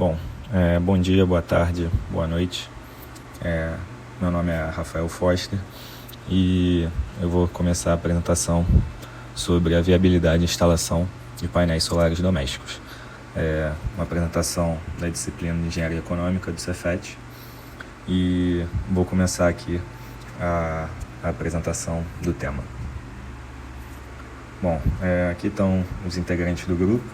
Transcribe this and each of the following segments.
Bom, bom dia, boa tarde, boa noite. Meu nome é Rafael Foster e eu vou começar a apresentação sobre a viabilidade e instalação de painéis solares domésticos. Uma apresentação da disciplina de Engenharia Econômica do Cefet e vou começar aqui a apresentação do tema. Bom, aqui estão os integrantes do grupo,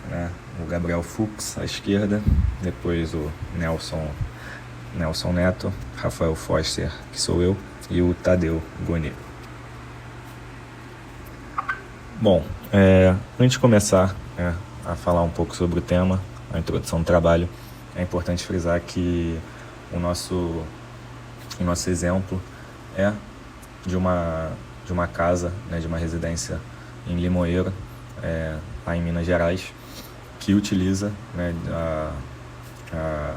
né? O Gabriel Fux à esquerda, depois o Nelson Neto, Rafael Foster, que sou eu, e o Tadeu Goni. Bom, antes de começar a falar um pouco sobre o tema, a introdução do trabalho, é importante frisar que o nosso exemplo é de uma casa, né, de uma residência em Limoeiro, lá em Minas Gerais, que utiliza, né, a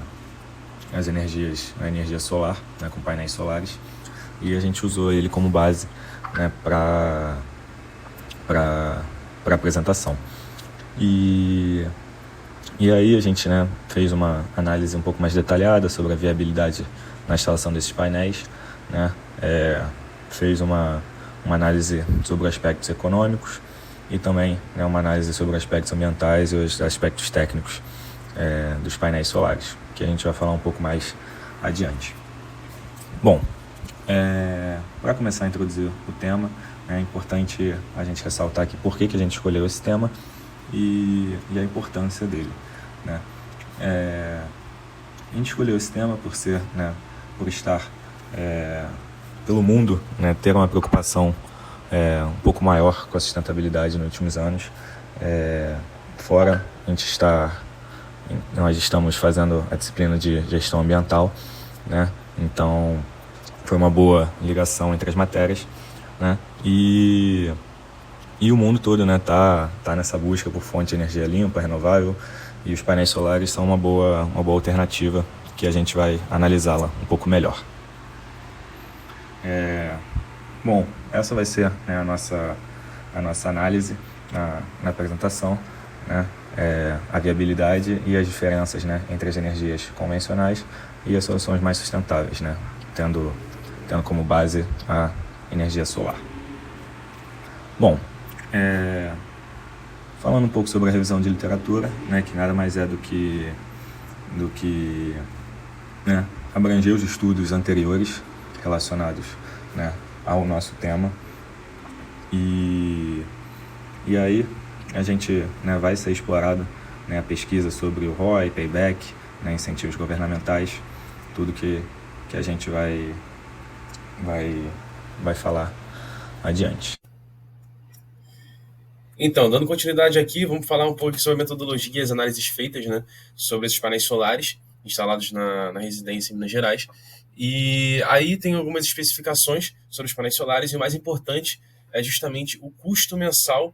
energia solar, né, com painéis solares, e a gente usou ele como base, né, para apresentação. E aí a gente, né, fez uma análise um pouco mais detalhada sobre a viabilidade na instalação desses painéis, né, fez uma análise sobre aspectos econômicos e também, né, uma análise sobre aspectos ambientais e os aspectos técnicos dos painéis solares, que a gente vai falar um pouco mais adiante. Bom, para começar a introduzir o tema, é importante a gente ressaltar aqui por que a gente escolheu esse tema e a importância dele, né? A gente escolheu esse tema por ser, né, por estar pelo mundo, né, ter uma preocupação um pouco maior com a sustentabilidade nos últimos anos. Fora nós estamos fazendo a disciplina de gestão ambiental, né? Então foi uma boa ligação entre as matérias, né? E o mundo todo, né, tá nessa busca por fonte de energia limpa, renovável, e os painéis solares são uma boa alternativa que a gente vai analisá-la um pouco melhor. Bom, essa vai ser, né, a nossa análise na apresentação, né? A viabilidade e as diferenças, né, entre as energias convencionais e as soluções mais sustentáveis, né, tendo como base a energia solar. Bom, falando um pouco sobre a revisão de literatura, né, que nada mais é do que né, abranger os estudos anteriores relacionados, né, ao nosso tema, e aí a gente, né, vai ser explorado, né, a pesquisa sobre o ROI, payback, né, incentivos governamentais, tudo que a gente vai falar adiante. Então, dando continuidade aqui, vamos falar um pouco sobre a metodologia e as análises feitas, né, sobre esses painéis solares instalados na residência em Minas Gerais. E aí tem algumas especificações sobre os painéis solares, e o mais importante é justamente o custo mensal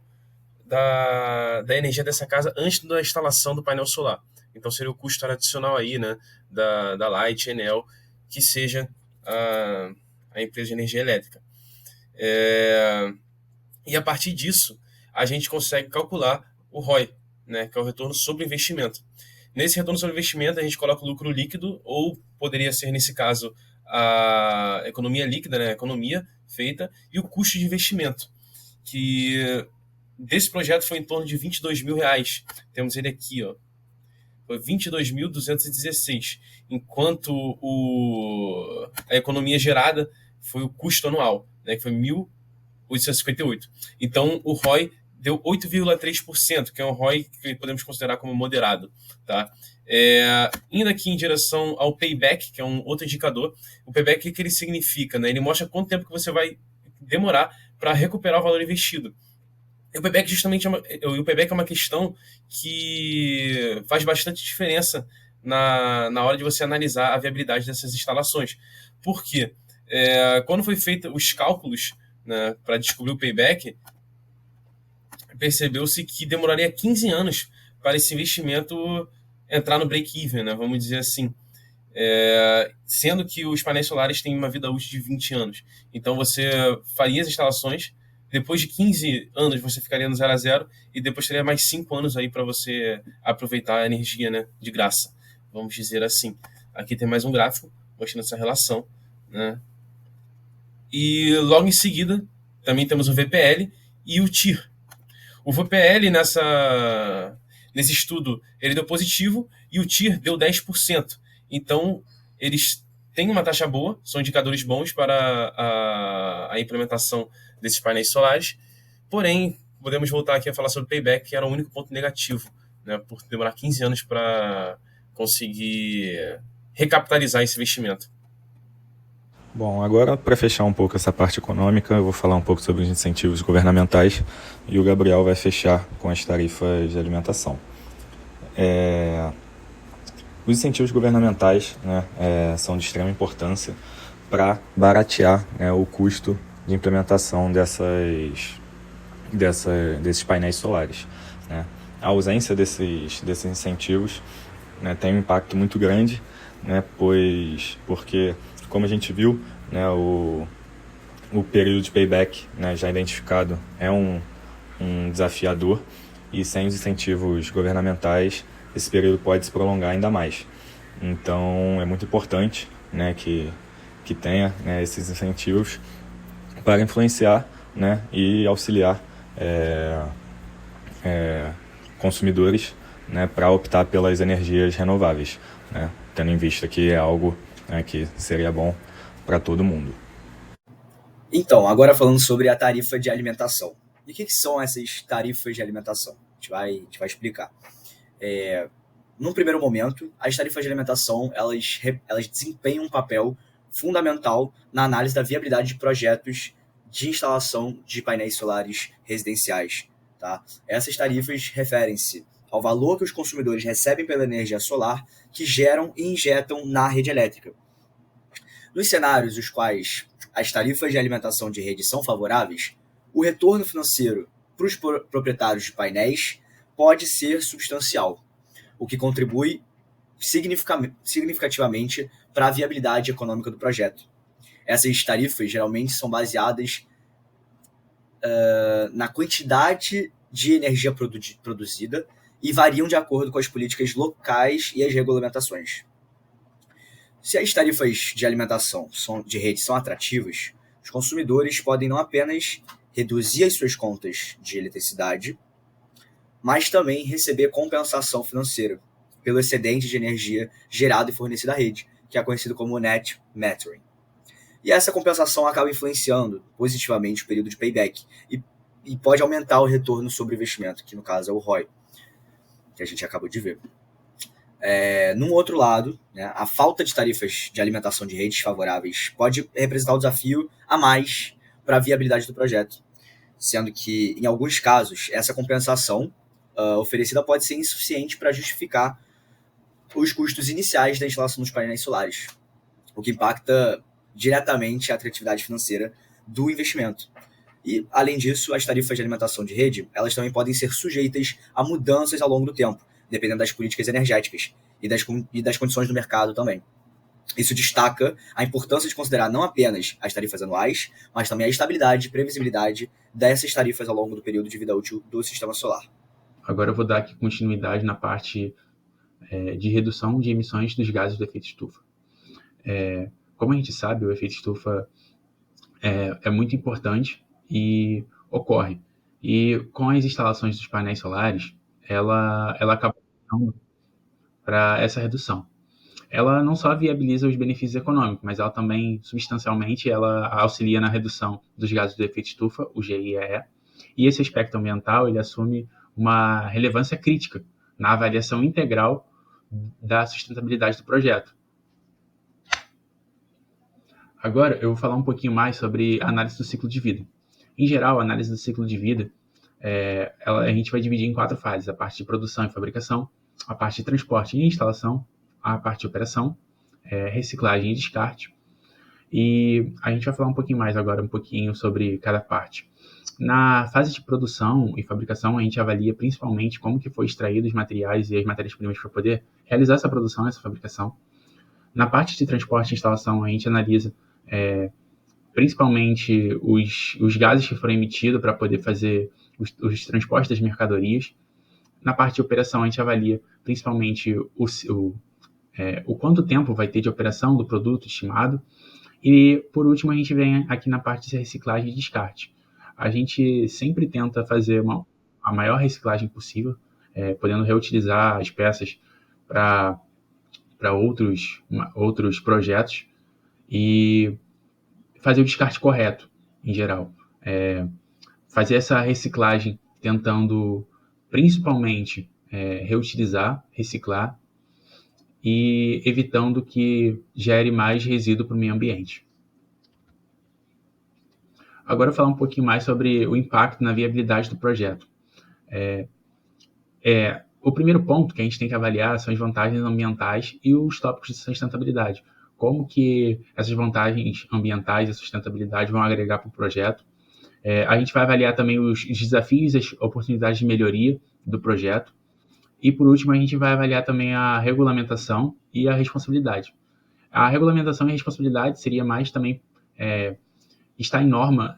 da energia dessa casa antes da instalação do painel solar. Então seria o custo adicional aí, né, da Light, Enel, que seja a empresa de energia elétrica. E a partir disso, a gente consegue calcular o ROI, né, que é o retorno sobre investimento. Nesse retorno sobre investimento, a gente coloca o lucro líquido, ou poderia ser, nesse caso, a economia líquida, né, a economia feita, e o custo de investimento, que desse projeto foi em torno de R$22 mil. Temos ele aqui, ó. Foi 22.216, enquanto a economia gerada foi o custo anual, né, que foi 1.858. Então, o ROI deu 8,3%, que é um ROI que podemos considerar como moderado. Tá? Indo aqui em direção ao payback, que é um outro indicador, o payback, o que ele significa? Né? Ele mostra quanto tempo que você vai demorar para recuperar o valor investido. E o payback o payback é uma questão que faz bastante diferença na hora de você analisar a viabilidade dessas instalações. Por quê? Quando foi feito os cálculos, né, para descobrir o payback, percebeu-se que demoraria 15 anos para esse investimento entrar no break-even, né, vamos dizer assim. Sendo que os painéis solares têm uma vida útil de 20 anos. Então você faria as instalações, depois de 15 anos você ficaria no 0 a 0 e depois teria mais 5 anos aí para você aproveitar a energia, né, de graça, vamos dizer assim. Aqui tem mais um gráfico mostrando essa relação, né? E logo em seguida também temos o VPL e o TIR. O VPL nesse estudo ele deu positivo e o TIR deu 10%. Então eles têm uma taxa boa, são indicadores bons para a implementação desses painéis solares. Porém, podemos voltar aqui a falar sobre o payback, que era o único ponto negativo, né, por demorar 15 anos para conseguir recapitalizar esse investimento. Bom, agora para fechar um pouco essa parte econômica, eu vou falar um pouco sobre os incentivos governamentais e o Gabriel vai fechar com as tarifas de alimentação. Os incentivos governamentais, né, são de extrema importância para baratear, né, o custo de implementação desses painéis solares, né. A ausência desses incentivos, né, tem um impacto muito grande, né, porque, como a gente viu, né, o período de payback, né, já identificado é um desafiador, e sem os incentivos governamentais esse período pode se prolongar ainda mais. Então é muito importante, né, que tenha, né, esses incentivos para influenciar, né, e auxiliar consumidores, né, para optar pelas energias renováveis, né, tendo em vista que é algo, né, que seria bom para todo mundo. Então, agora falando sobre a tarifa de alimentação. E o que são essas tarifas de alimentação? A gente vai explicar. Num primeiro momento, as tarifas de alimentação elas desempenham um papel fundamental na análise da viabilidade de projetos de instalação de painéis solares residenciais. Tá? Essas tarifas referem-se ao valor que os consumidores recebem pela energia solar que geram e injetam na rede elétrica. Nos cenários nos quais as tarifas de alimentação de rede são favoráveis, o retorno financeiro para os proprietários de painéis pode ser substancial, o que contribui significativamente para a viabilidade econômica do projeto. Essas tarifas geralmente são baseadas na quantidade de energia produzida e variam de acordo com as políticas locais e as regulamentações. Se as tarifas de alimentação de rede são atrativas, os consumidores podem não apenas reduzir as suas contas de eletricidade, mas também receber compensação financeira pelo excedente de energia gerado e fornecido à rede, que é conhecido como net metering. E essa compensação acaba influenciando positivamente o período de payback e pode aumentar o retorno sobre o investimento, que no caso é o ROI, que a gente acabou de ver. Num outro lado, né, a falta de tarifas de alimentação de redes favoráveis pode representar um desafio a mais para a viabilidade do projeto, sendo que, em alguns casos, essa compensação oferecida pode ser insuficiente para justificar os custos iniciais da instalação dos painéis solares, o que impacta diretamente a atratividade financeira do investimento. E, além disso, as tarifas de alimentação de rede, elas também podem ser sujeitas a mudanças ao longo do tempo, dependendo das políticas energéticas e das condições do mercado também. Isso destaca a importância de considerar não apenas as tarifas anuais, mas também a estabilidade e previsibilidade dessas tarifas ao longo do período de vida útil do sistema solar. Agora eu vou dar aqui continuidade na parte de redução de emissões dos gases do efeito estufa. Como a gente sabe, o efeito estufa é muito importante e ocorre. E com as instalações dos painéis solares, ela acaba para essa redução. Ela não só viabiliza os benefícios econômicos, mas ela também, substancialmente, ela auxilia na redução dos gases do efeito estufa, o GIEE, e esse aspecto ambiental ele assume uma relevância crítica na avaliação integral da sustentabilidade do projeto. Agora, eu vou falar um pouquinho mais sobre a análise do ciclo de vida. Em geral, a análise do ciclo de vida, a gente vai dividir em 4 fases: a parte de produção e fabricação, a parte de transporte e instalação, a parte de operação, reciclagem e descarte. E a gente vai falar um pouquinho mais agora, um pouquinho sobre cada parte. Na fase de produção e fabricação, a gente avalia principalmente como que foi extraído os materiais e as matérias-primas para poder realizar essa produção e essa fabricação. Na parte de transporte e instalação, a gente analisa principalmente os gases que foram emitidos para poder fazer os transportes das mercadorias. Na parte de operação, a gente avalia principalmente o quanto tempo vai ter de operação do produto estimado. E, por último, a gente vem aqui na parte de reciclagem e descarte. A gente sempre tenta fazer a maior reciclagem possível, podendo reutilizar as peças para outros projetos e fazer o descarte correto, em geral. Fazer essa reciclagem tentando, principalmente, reutilizar, reciclar e evitando que gere mais resíduo para o meio ambiente. Agora, eu vou falar um pouquinho mais sobre o impacto na viabilidade do projeto. O primeiro ponto que a gente tem que avaliar são as vantagens ambientais e os tópicos de sustentabilidade. Como que essas vantagens ambientais e sustentabilidade vão agregar para o projeto. A gente vai avaliar também os desafios e as oportunidades de melhoria do projeto. E, por último, a gente vai avaliar também a regulamentação e a responsabilidade. A regulamentação e a responsabilidade seria mais também estar em norma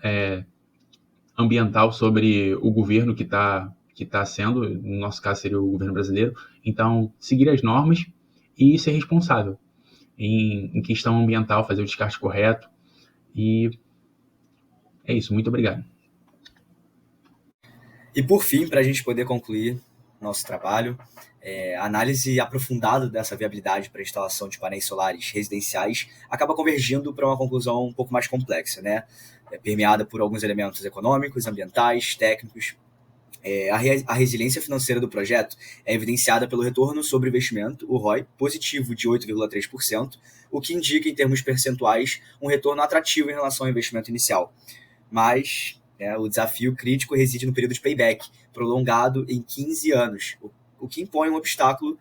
ambiental sobre o governo que está sendo, no nosso caso seria o governo brasileiro. Então, seguir as normas e ser responsável em questão ambiental, fazer o descarte correto. E é isso, muito obrigado. E por fim, para a gente poder concluir nosso trabalho, a análise aprofundada dessa viabilidade para a instalação de painéis solares residenciais acaba convergindo para uma conclusão um pouco mais complexa, né? Permeada por alguns elementos econômicos, ambientais, técnicos. A resiliência financeira do projeto é evidenciada pelo retorno sobre investimento, o ROI, positivo de 8,3%, o que indica, em termos percentuais, um retorno atrativo em relação ao investimento inicial. Mas o desafio crítico reside no período de payback, prolongado em 15 anos, o que impõe um obstáculo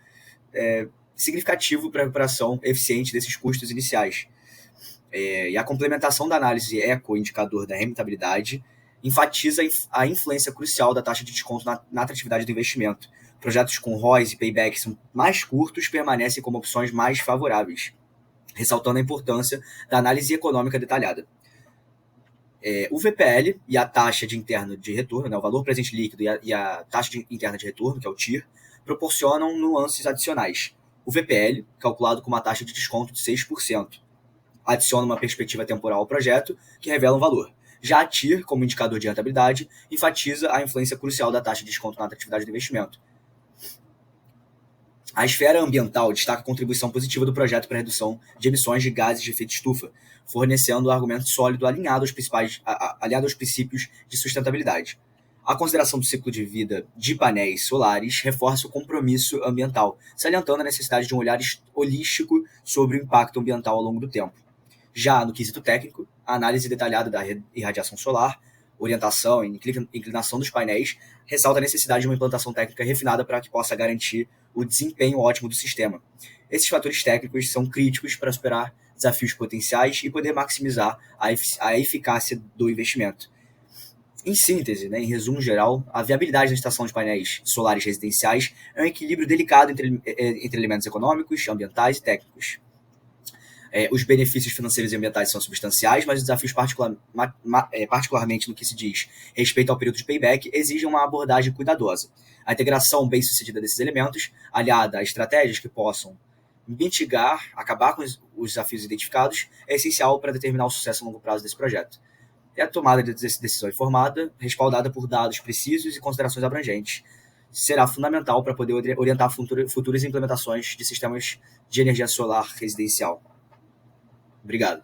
significativo para a recuperação eficiente desses custos iniciais. E a complementação da análise eco-indicador da rentabilidade enfatiza a influência crucial da taxa de desconto na atratividade do investimento. Projetos com ROIs e paybacks mais curtos permanecem como opções mais favoráveis, ressaltando a importância da análise econômica detalhada. O VPL e a taxa de interno de retorno, o valor presente líquido e a taxa interna de retorno, que é o TIR, proporcionam nuances adicionais. O VPL, calculado com uma taxa de desconto de 6%, adiciona uma perspectiva temporal ao projeto que revela um valor. Já a TIR, como indicador de rentabilidade, enfatiza a influência crucial da taxa de desconto na atratividade do investimento. A esfera ambiental destaca a contribuição positiva do projeto para a redução de emissões de gases de efeito estufa, fornecendo um argumento sólido alinhado aos princípios de sustentabilidade. A consideração do ciclo de vida de painéis solares reforça o compromisso ambiental, salientando a necessidade de um olhar holístico sobre o impacto ambiental ao longo do tempo. Já no quesito técnico, a análise detalhada da irradiação solar, orientação e inclinação dos painéis ressalta a necessidade de uma implantação técnica refinada para que possa garantir o desempenho ótimo do sistema. Esses fatores técnicos são críticos para superar desafios potenciais e poder maximizar a eficácia do investimento. Em síntese, em resumo geral, a viabilidade da instalação de painéis solares residenciais é um equilíbrio delicado entre elementos econômicos, ambientais e técnicos. Os benefícios financeiros e ambientais são substanciais, mas os desafios, particularmente no que se diz respeito ao período de payback, exigem uma abordagem cuidadosa. A integração bem-sucedida desses elementos, aliada a estratégias que possam acabar com os desafios identificados, é essencial para determinar o sucesso a longo prazo desse projeto. E a tomada de decisão informada, respaldada por dados precisos e considerações abrangentes, será fundamental para poder orientar futuras implementações de sistemas de energia solar residencial. Obrigado.